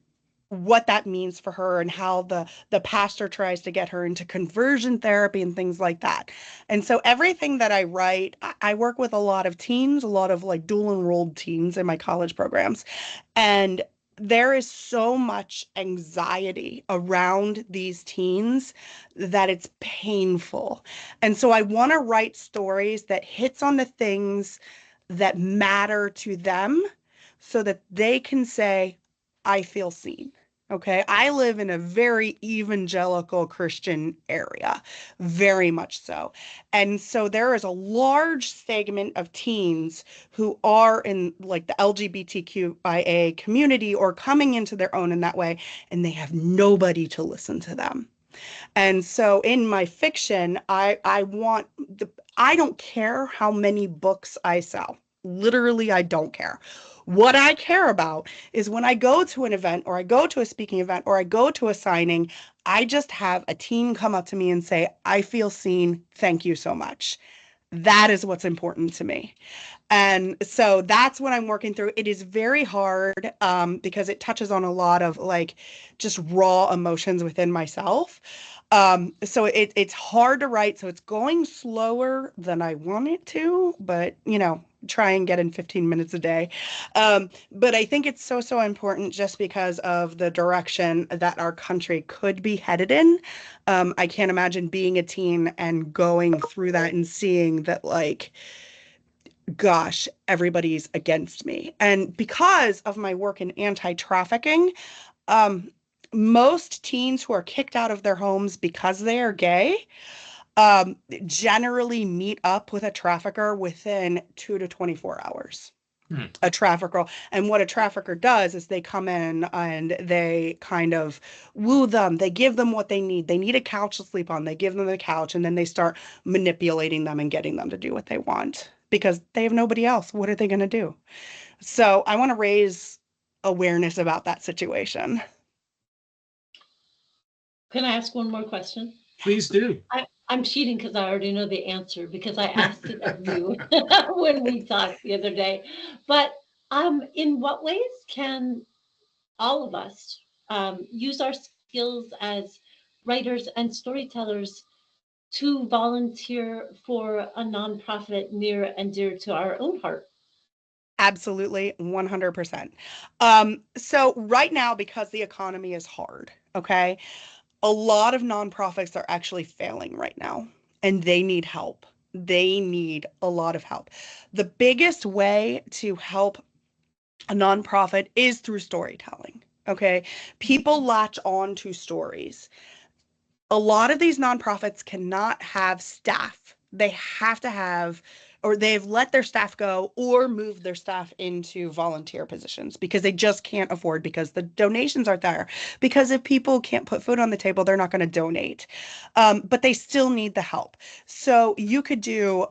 what that means for her, and how the pastor tries to get her into conversion therapy and things like that. And so everything that I write, I work with a lot of teens, a lot of like dual enrolled teens in my college programs. And there is so much anxiety around these teens that it's painful. And so I want to write stories that hits on the things that matter to them so that they can say, I feel seen. Okay. I live in a very evangelical Christian area, very much so. And so there is a large segment of teens who are in like the LGBTQIA community or coming into their own in that way, and they have nobody to listen to them. And so in my fiction, I don't care how many books I sell. Literally, I don't care. What I care about is when I go to an event or I go to a speaking event or I go to a signing, I just have a teen come up to me and say, I feel seen. Thank you so much. That is what's important to me. And so that's what I'm working through. It is very hard because it touches on a lot of like just raw emotions within myself. So it's hard to write. So it's going slower than I want it to, but try and get in 15 minutes a day. But I think it's so important just because of the direction that our country could be headed in. I can't imagine being a teen and going through that and seeing that like, gosh, everybody's against me. And because of my work in anti-trafficking, um, most teens who are kicked out of their homes because they are gay generally meet up with a trafficker within 2 to 24 hours. Hmm. A trafficker. And what a trafficker does is they come in and they kind of woo them. They give them what they need. They need a couch to sleep on. They give them the couch, and then they start manipulating them and getting them to do what they want because they have nobody else. What are they going to do? So I want to raise awareness about that situation. Can I ask one more question? Please do. I'm cheating because I already know the answer because I asked it of you when we talked the other day. But in what ways can all of us use our skills as writers and storytellers to volunteer for a nonprofit near and dear to our own heart? Absolutely, 100%. So right now, because the economy is hard, okay, a lot of nonprofits are actually failing right now, and they need help. They need a lot of help. The biggest way to help a nonprofit is through storytelling. Okay. People latch on to stories. A lot of these nonprofits cannot have staff. They have to have, or they've let their staff go or moved their staff into volunteer positions because they just can't afford, because the donations aren't there. Because if people can't put food on the table, they're not going to donate. But they still need the help. So you could do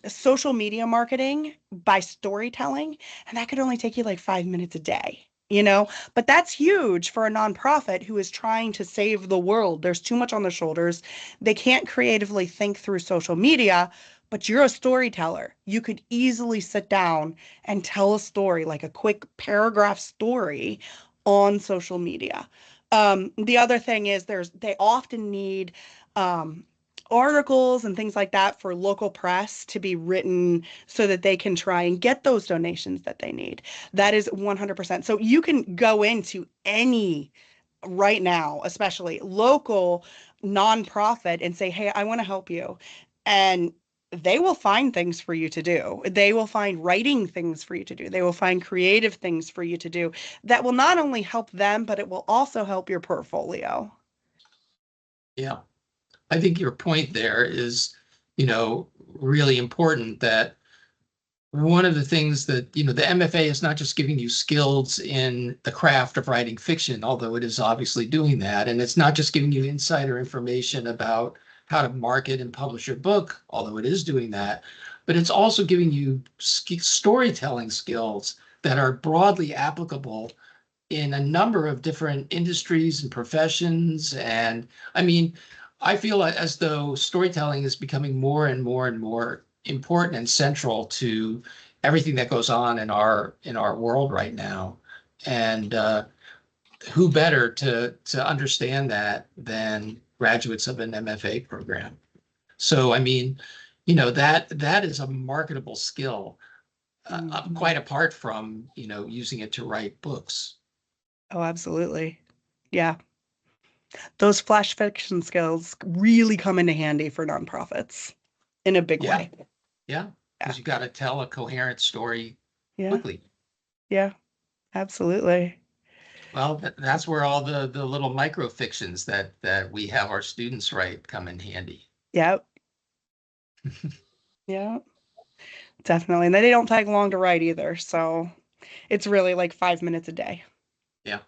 social media marketing by storytelling, and that could only take you like 5 minutes a day. But that's huge for a nonprofit who is trying to save the world. There's too much on their shoulders. They can't creatively think through social media, but you're a storyteller. You could easily sit down and tell a story, like a quick paragraph story on social media. The other thing is they often need um, articles and things like that for local press to be written so that they can try and get those donations that they need. That is 100%. So you can go into any right now, especially local nonprofit, and say, hey, I want to help you. And they will find things for you to do. They will find writing things for you to do. They will find creative things for you to do that will not only help them, but it will also help your portfolio. Yeah. I think your point there is, really important that one of the things that, the MFA is not just giving you skills in the craft of writing fiction, although it is obviously doing that. And it's not just giving you insider information about how to market and publish your book, although it is doing that, but it's also giving you storytelling skills that are broadly applicable in a number of different industries and professions. And I mean, I feel as though storytelling is becoming more and more and more important and central to everything that goes on in our world right now. And who better to understand that than graduates of an MFA program? So I mean, that is a marketable skill, quite apart from using it to write books. Oh, absolutely. Yeah. Those flash fiction skills really come into handy for nonprofits in a big Yeah. way. Yeah, because you got to tell a coherent story Yeah. quickly. Yeah, absolutely. Well, that's where all the little micro fictions that we have our students write come in handy. Yep. Yeah, definitely. And they don't take long to write either. So it's really like 5 minutes a day. Yeah.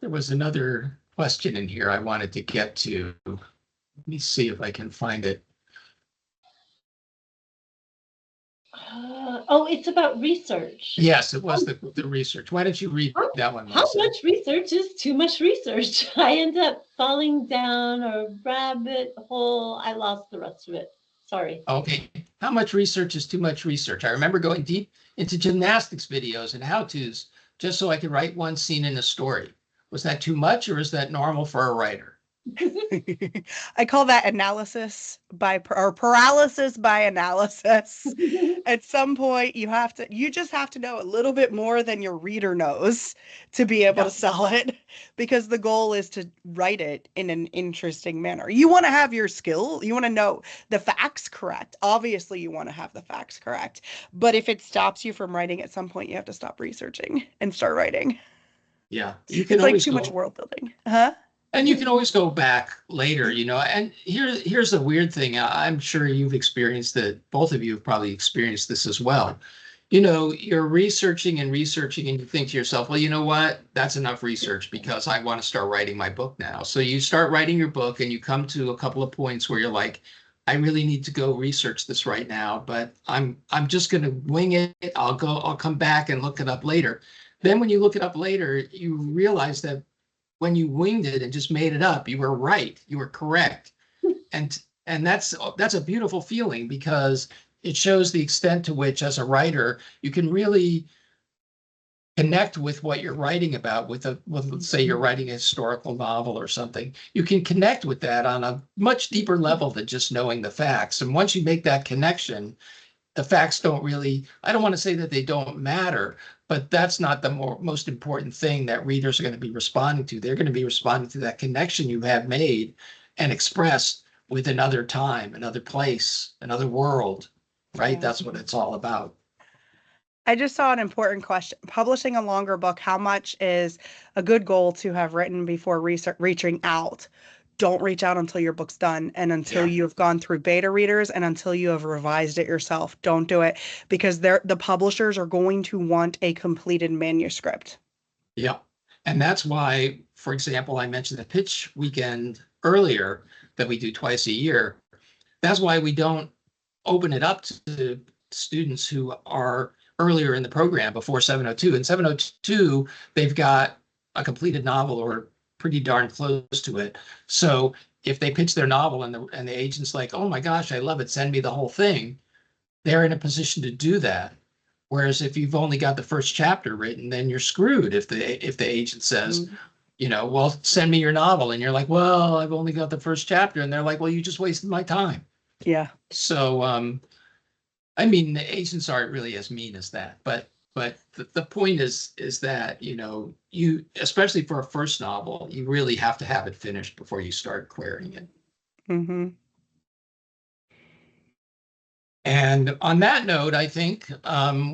There was another question in here I wanted to get to. Let me see if I can find it. Oh, it's about research. Yes, it was the research. Why don't you read that one, How Melissa? much research is too much research? I end up falling down a rabbit hole. I lost the rest of it. Sorry. Okay. How much research is too much research? I remember going deep into gymnastics videos and how-tos just so I could write one scene in a story. Was that too much, or is that normal for a writer? I call that analysis by or paralysis by analysis. At some point, you just have to know a little bit more than your reader knows to be able to sell it, because the goal is to write it in an interesting manner. You want to have your skill, you want to know the facts correct. Obviously, you want to have the facts correct. But if it stops you from writing, at some point, you have to stop researching and start writing. Yeah, you can It's like always too go, much world building. Huh? and you can always go back later, and here's the weird thing. I'm sure you've experienced that. Both of you have probably experienced this as well. You're researching and researching, and you think to yourself, well, you know what? That's enough research because I want to start writing my book now. So you start writing your book and you come to a couple of points where you're like, I really need to go research this right now, but I'm just going to wing it. I'll come back and look it up later. Then when you look it up later, you realize that when you winged it and just made it up, you were right. You were correct. And that's a beautiful feeling, because it shows the extent to which, as a writer, you can really connect with what you're writing about. With let's say you're writing a historical novel or something, you can connect with that on a much deeper level than just knowing the facts. And once you make that connection, the facts don't really, I don't want to say that they don't matter, but that's not the most important thing that readers are going to be responding to. They're going to be responding to that connection you have made and expressed with another time, another place, another world, right? Yeah. That's what it's all about. I just saw an important question. Publishing a longer book, how much is a good goal to have written before reaching out? Don't reach out until your book's done and until you have gone through beta readers and until you have revised it yourself. Don't do it, because the publishers are going to want a completed manuscript. Yeah. And that's why, for example, I mentioned the pitch weekend earlier that we do twice a year. That's why we don't open it up to students who are earlier in the program before 702. In 702, they've got a completed novel or pretty darn close to it. So if they pitch their novel and the agent's like, oh my gosh, I love it, send me the whole thing, they're in a position to do that. Whereas if you've only got the first chapter written, then you're screwed if the agent says, well, send me your novel. And you're like, well, I've only got the first chapter. And they're like, well, you just wasted my time. Yeah. So, I mean, the agents aren't really as mean as that, but the point is that, you, especially for a first novel, you really have to have it finished before you start querying it. Mm-hmm. And on that note, I think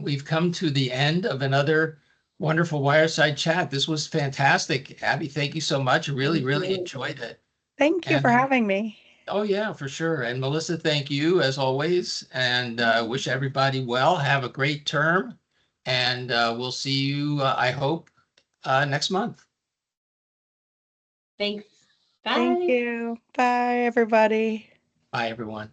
we've come to the end of another wonderful Wireside Chat. This was fantastic. Abby, thank you so much. Really, really enjoyed it. Thank you for having me. Oh, yeah, for sure. And Melissa, thank you as always, and wish everybody well. Have a great term, and we'll see you, I hope, next month. Thanks. Thank Bye. you. Bye, everybody. Bye, everyone.